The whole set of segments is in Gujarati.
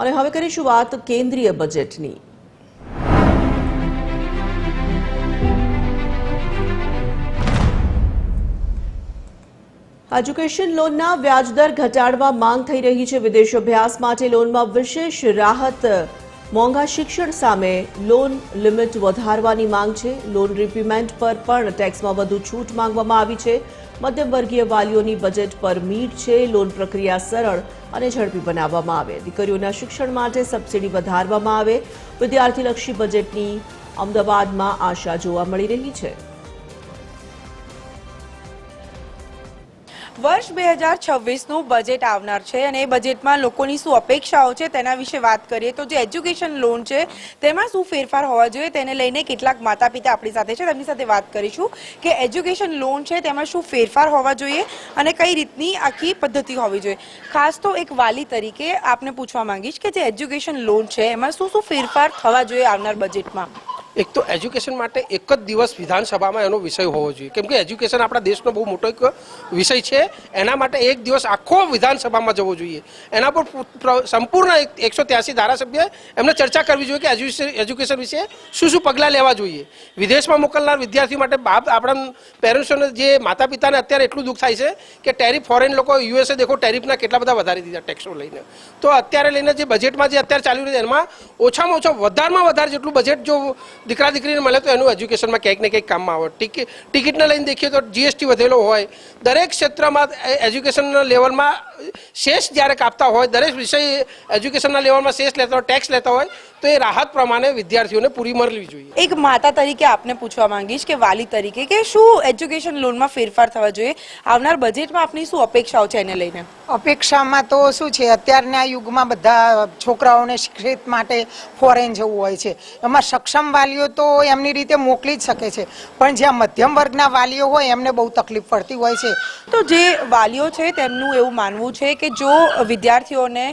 અને હવે કરીશું વાત કેન્દ્રીય બજેટની। એજ્યુકેશન લોનના વ્યાજદર ઘટાડવા માંગ થઈ રહી છે। વિદેશ અભ્યાસ માટે લોનમાં વિશેષ રાહત, મોંઘા શિક્ષણ સામે લોન લિમિટ વધારવાની માંગ છે। લોન રીપેમેન્ટ પર પણ ટેક્સમાં વધુ છૂટ માંગવામાં આવી છે। મધ્યમ વર્ગીય વાલીઓની બજેટ પર મીટ છે। લોન પ્રક્રિયા સરળ અને ઝડપી બનાવવામાં આવે। દીકરીઓના શિક્ષણ માટે સબસિડી વધારવામાં આવે। વિદ્યાર્થીલક્ષી બજેટની અમદાવાદમાં આશા જોવા મળી રહી છે। વર્ષ 2026નું બજેટ આવનાર છે અને એ બજેટમાં લોકોની શું અપેક્ષાઓ છે તેના વિશે વાત કરીએ તો જે એજ્યુકેશન લોન છે તેમાં શું ફેરફાર હોવા જોઈએ તેને લઈને કેટલાક માતા પિતા આપણી સાથે છે, તેમની સાથે વાત કરીશું કે એજ્યુકેશન લોન છે તેમાં શું ફેરફાર હોવા જોઈએ અને કઈ રીતની આખી પદ્ધતિ હોવી જોઈએ। ખાસ તો એક વાલી તરીકે આપને પૂછવા માંગીશ કે જે એજ્યુકેશન લોન છે એમાં શું શું ફેરફાર થવા જોઈએ આવનાર બજેટમાં। એક તો એજ્યુકેશન માટે એક જ દિવસ વિધાનસભામાં એનો વિષય હોવો જોઈએ, કેમ કે એજ્યુકેશન આપણા દેશનો બહુ મોટો એક વિષય છે। એના માટે એક દિવસ આખો વિધાનસભામાં જવો જોઈએ। એના પર સંપૂર્ણ 183 ધારાસભ્ય એમને ચર્ચા કરવી જોઈએ કે એજ્યુકેશન વિશે શું શું પગલાં લેવા જોઈએ। વિદેશમાં મોકલનાર વિદ્યાર્થીઓ માટે આપણા પેરેન્ટ્સોને જે માતા પિતાને અત્યારે એટલું દુઃખ થાય છે કે ટેરિફ ફોરેન લોકો યુએસએ દેખો ટેરિફના કેટલા બધા વધારી દીધા ટેક્સો લઈને। તો અત્યારે લઈને જે બજેટમાં જે અત્યારે ચાલી રહ્યું છે એમાં ઓછામાં ઓછો વધારમાં વધારે જેટલું બજેટ જો દીકરા દીકરીને મળે તો એનું એજ્યુકેશનમાં ક્યાંક ને ક્યાંક કામમાં આવે। ટિકિટને લઈને દેખીએ તો જીએસટી વધેલો હોય, દરેક ક્ષેત્રમાં એજ્યુકેશનના લેવલમાં શેષ જ્યારે કાપતા હોય, દરેક વિષય એજ્યુકેશનના લેવલમાં શેષ લેતા હોય, ટેક્સ લેતા હોય તો એ રાહત પ્રમાણે વિદ્યાર્થીઓને પૂરી મળવી જોઈએ। એક માતા તરીકે આપને પૂછવા માંગીશ કે વાલી તરીકે કે શું એજ્યુકેશન લોનમાં ફેરફાર થવા જોઈએ આવનાર બજેટમાં આપની શું અપેક્ષાઓ છે એને લઈને? અપેક્ષામાં તો શું છે, અત્યારના યુગમાં બધા છોકરાઓને શિક્ષિત માટે ફોરેન જવું હોય છે। એમાં સક્ષમ વાલીઓ તો એમની રીતે મોકલી જ શકે છે, પણ જ્યાં મધ્યમ વર્ગના વાલીઓ હોય એમને બહુ તકલીફ પડતી હોય છે। તો જે વાલીઓ છે તેમનું એવું માનવું છે કે જો વિદ્યાર્થીઓને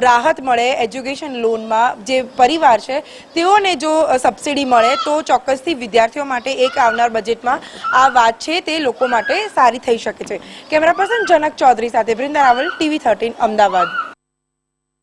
રાહત મળે એજ્યુકેશન લોનમાં, જે પરિવાર છે તેઓને જો સબસિડી મળે તો ચોક્કસથી વિદ્યાર્થીઓ માટે એક આવનાર બજેટમાં આ વાત છે તે લોકો માટે સારી થઈ શકે છે। કેમેરા પર્સન જનક ચૌધરી સાથે વૃંદા રાવલ, TV13 અમદાવાદ।